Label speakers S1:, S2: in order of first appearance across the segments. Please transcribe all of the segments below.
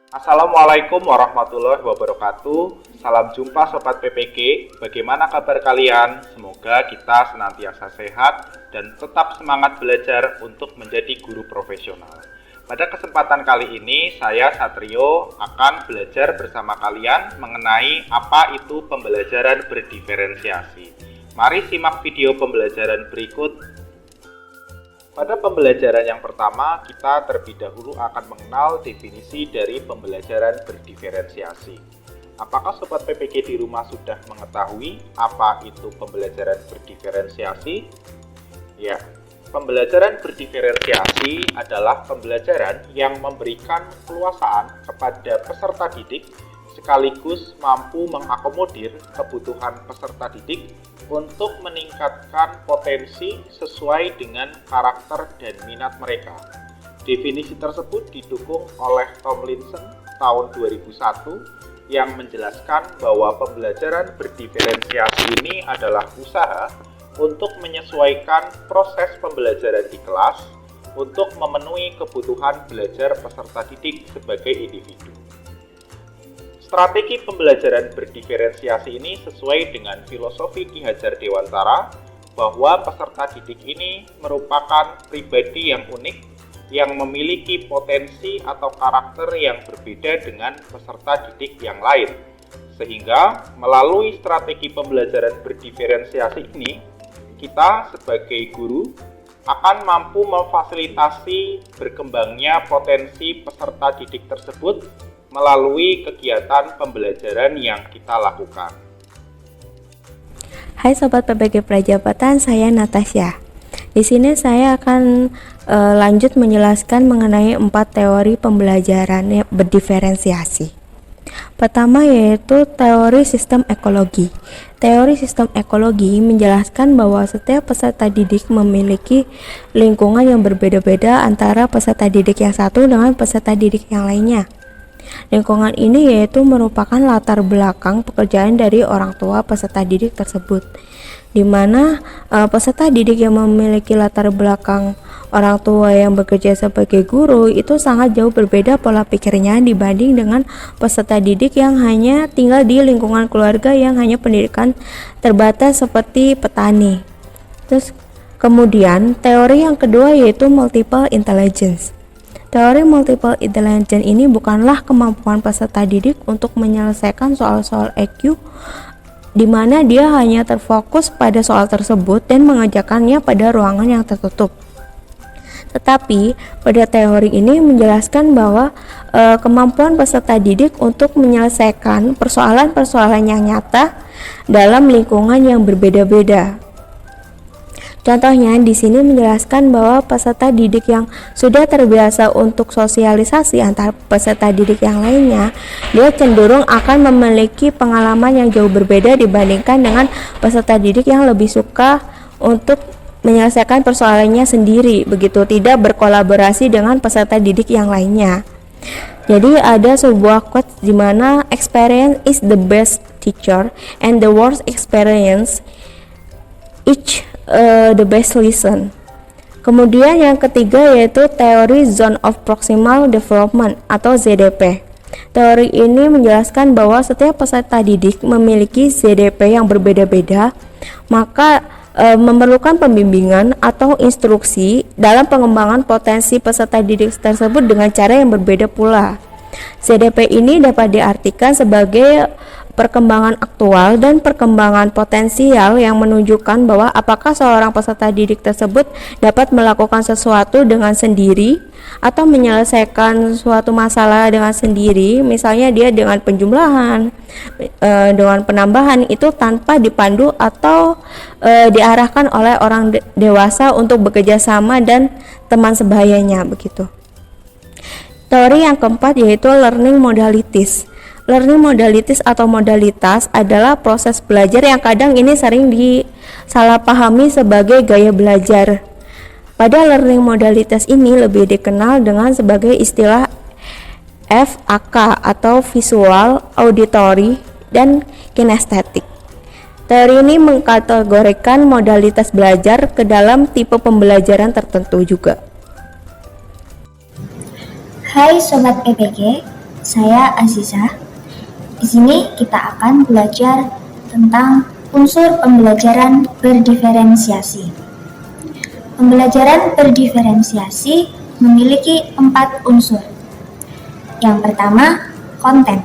S1: Assalamualaikum warahmatullahi wabarakatuh. Salam jumpa Sobat PPG. Bagaimana kabar kalian? Semoga kita senantiasa sehat dan tetap semangat belajar untuk menjadi guru profesional. Pada kesempatan kali ini, saya Satrio akan belajar bersama kalian mengenai apa itu pembelajaran berdiferensiasi. Mari simak video pembelajaran berikut. Pada pembelajaran yang pertama, kita terlebih dahulu akan mengenal definisi dari pembelajaran berdiferensiasi. Apakah Sobat PPG di rumah sudah mengetahui apa itu pembelajaran berdiferensiasi? Ya, pembelajaran berdiferensiasi adalah pembelajaran yang memberikan keluasaan kepada peserta didik sekaligus mampu mengakomodir kebutuhan peserta didik untuk meningkatkan potensi sesuai dengan karakter dan minat mereka. Definisi tersebut didukung oleh Tomlinson tahun 2001 yang menjelaskan bahwa pembelajaran berdiferensiasi ini adalah usaha untuk menyesuaikan proses pembelajaran di kelas untuk memenuhi kebutuhan belajar peserta didik sebagai individu. Strategi pembelajaran berdiferensiasi ini sesuai dengan filosofi Ki Hajar Dewantara bahwa peserta didik ini merupakan pribadi yang unik yang memiliki potensi atau karakter yang berbeda dengan peserta didik yang lain. Sehingga melalui strategi pembelajaran berdiferensiasi ini, kita sebagai guru akan mampu memfasilitasi berkembangnya potensi peserta didik tersebut melalui kegiatan pembelajaran yang kita lakukan.
S2: Hai Sobat PPG Prajabatan, saya Natasha. Di sini saya akan lanjut menjelaskan mengenai 4 teori pembelajaran berdiferensiasi. Pertama yaitu teori sistem ekologi. Teori sistem ekologi menjelaskan bahwa setiap peserta didik memiliki lingkungan yang berbeda-beda antara peserta didik yang satu dengan peserta didik yang lainnya. Lingkungan ini yaitu merupakan latar belakang pekerjaan dari orang tua peserta didik tersebut, di mana peserta didik yang memiliki latar belakang orang tua yang bekerja sebagai guru itu sangat jauh berbeda pola pikirnya dibanding dengan peserta didik yang hanya tinggal di lingkungan keluarga yang hanya pendidikan terbatas seperti petani. Terus kemudian teori yang kedua yaitu multiple intelligence. Teori multiple intelligence ini bukanlah kemampuan peserta didik untuk menyelesaikan soal-soal EQ di mana dia hanya terfokus pada soal tersebut dan mengerjakannya pada ruangan yang tertutup. Tetapi pada teori ini menjelaskan bahwa kemampuan peserta didik untuk menyelesaikan persoalan-persoalan yang nyata dalam lingkungan yang berbeda-beda. Contohnya di sini menjelaskan bahwa peserta didik yang sudah terbiasa untuk sosialisasi antar peserta didik yang lainnya, dia cenderung akan memiliki pengalaman yang jauh berbeda dibandingkan dengan peserta didik yang lebih suka untuk menyelesaikan persoalannya sendiri, begitu tidak berkolaborasi dengan peserta didik yang lainnya. Jadi ada sebuah quote di mana experience is the best teacher and the worst experience each the best lesson. Kemudian yang ketiga yaitu teori Zone of Proximal Development atau ZDP. Teori ini menjelaskan bahwa setiap peserta didik memiliki ZDP yang berbeda-beda, maka memerlukan pembimbingan atau instruksi dalam pengembangan potensi peserta didik tersebut dengan cara yang berbeda pula. ZDP ini dapat diartikan sebagai perkembangan aktual dan perkembangan potensial yang menunjukkan bahwa apakah seorang peserta didik tersebut dapat melakukan sesuatu dengan sendiri atau menyelesaikan suatu masalah dengan sendiri, misalnya dia dengan penjumlahan, dengan penambahan itu tanpa dipandu atau diarahkan oleh orang dewasa untuk bekerja sama dan teman sebayanya begitu. Teori yang keempat yaitu learning modalities. Learning modalities atau modalitas adalah proses belajar yang kadang ini sering disalahpahami sebagai gaya belajar. Pada learning modalitas ini lebih dikenal dengan sebagai istilah FAK atau visual, auditory, dan kinestetik. Teori ini mengkategorikan modalitas belajar ke dalam tipe pembelajaran tertentu juga.
S3: Hai Sobat PPG, saya Azizah. Di sini kita akan belajar tentang unsur pembelajaran berdiferensiasi. Pembelajaran berdiferensiasi memiliki 4 unsur. Yang pertama, konten.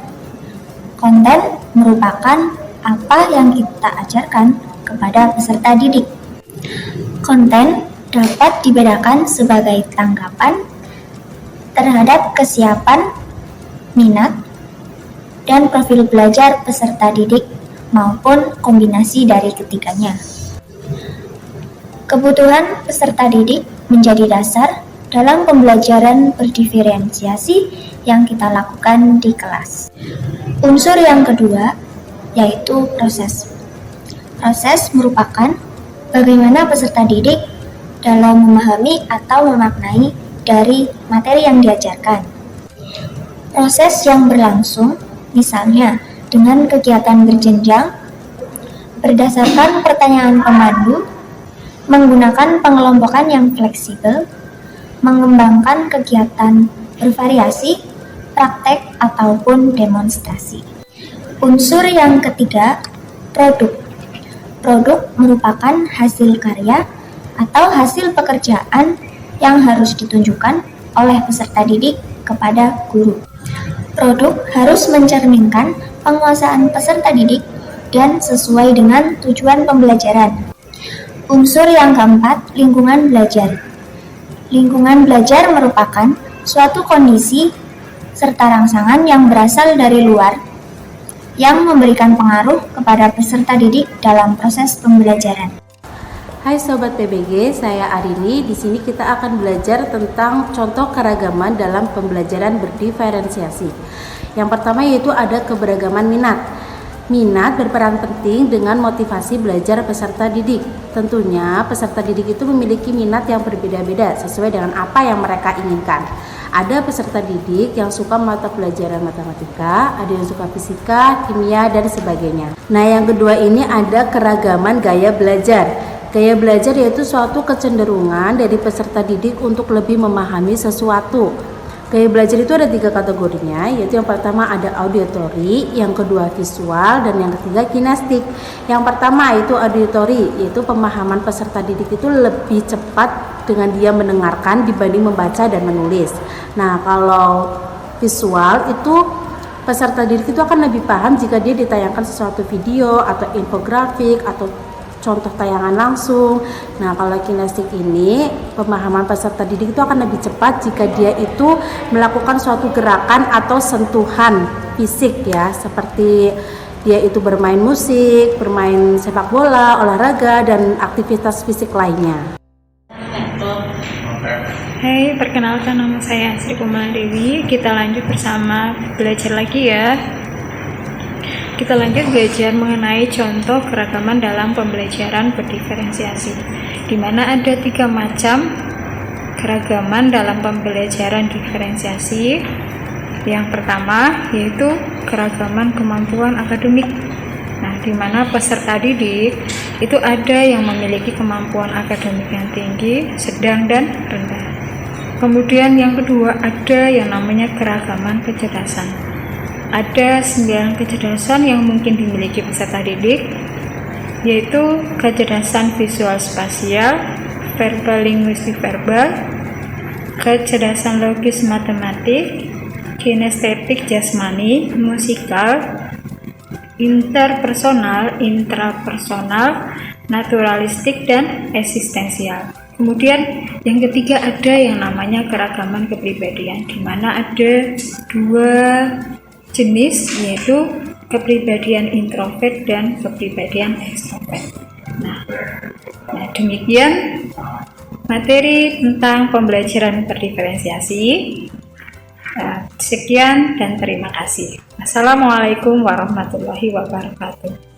S3: Konten merupakan apa yang kita ajarkan kepada peserta didik. Konten dapat dibedakan sebagai tanggapan terhadap kesiapan, minat, dan profil belajar peserta didik maupun kombinasi dari ketiganya. Kebutuhan peserta didik menjadi dasar dalam pembelajaran berdiferensiasi yang kita lakukan di kelas. Unsur yang kedua yaitu proses. Proses merupakan bagaimana peserta didik dalam memahami atau memaknai dari materi yang diajarkan. Proses yang berlangsung misalnya dengan kegiatan berjenjang, berdasarkan pertanyaan pemandu, menggunakan pengelompokan yang fleksibel, mengembangkan kegiatan bervariasi, praktek ataupun demonstrasi. Unsur yang ketiga, produk. Produk merupakan hasil karya atau hasil pekerjaan yang harus ditunjukkan oleh peserta didik kepada guru. Produk harus mencerminkan penguasaan peserta didik dan sesuai dengan tujuan pembelajaran. Unsur yang keempat, lingkungan belajar. Lingkungan belajar merupakan suatu kondisi serta rangsangan yang berasal dari luar yang memberikan pengaruh kepada peserta didik dalam proses pembelajaran.
S4: Hai Sobat PBG, saya Arini. Di sini kita akan belajar tentang contoh keragaman dalam pembelajaran berdiferensiasi. Yang pertama yaitu ada keberagaman minat. Minat berperan penting dengan motivasi belajar peserta didik. Tentunya peserta didik itu memiliki minat yang berbeda-beda sesuai dengan apa yang mereka inginkan. Ada peserta didik yang suka mata pelajaran matematika, ada yang suka fisika, kimia, dan sebagainya. Nah, yang kedua ini ada keragaman gaya belajar. Gaya belajar yaitu suatu kecenderungan dari peserta didik untuk lebih memahami sesuatu. Gaya belajar itu ada 3 kategorinya, yaitu yang pertama ada auditory, yang kedua visual, dan yang ketiga kinestik. Yang pertama itu auditory, yaitu pemahaman peserta didik itu lebih cepat dengan dia mendengarkan dibanding membaca dan menulis. Nah, kalau visual itu peserta didik itu akan lebih paham jika dia ditayangkan sesuatu video atau infografik atau contoh tayangan langsung. Nah, kalau kinestik ini pemahaman peserta didik itu akan lebih cepat jika dia itu melakukan suatu gerakan atau sentuhan fisik ya, seperti dia itu bermain musik, bermain sepak bola, olahraga, dan aktivitas fisik lainnya.
S5: Hai, perkenalkan nama saya Sri Kumala Dewi. Kita lanjut bersama belajar lagi ya. Kita lanjut belajar mengenai contoh keragaman dalam pembelajaran berdiferensiasi, di mana ada 3 macam keragaman dalam pembelajaran diferensiasi. Yang pertama yaitu keragaman kemampuan akademik. Nah, di mana peserta didik itu ada yang memiliki kemampuan akademik yang tinggi, sedang, dan rendah. Kemudian yang kedua ada yang namanya keragaman kecerdasan. Ada 9 kecerdasan yang mungkin dimiliki peserta didik, yaitu kecerdasan visual spasial, verbal linguistik verbal, kecerdasan logis matematik, kinestetik jasmani, musikal, interpersonal, intrapersonal, naturalistik, dan eksistensial. Kemudian yang ketiga ada yang namanya keragaman kepribadian, di mana ada 2 jenis, yaitu kepribadian introvert dan kepribadian ekstrovert. Nah, demikian materi tentang pembelajaran berdiferensiasi. Sekian dan terima kasih. Assalamualaikum warahmatullahi wabarakatuh.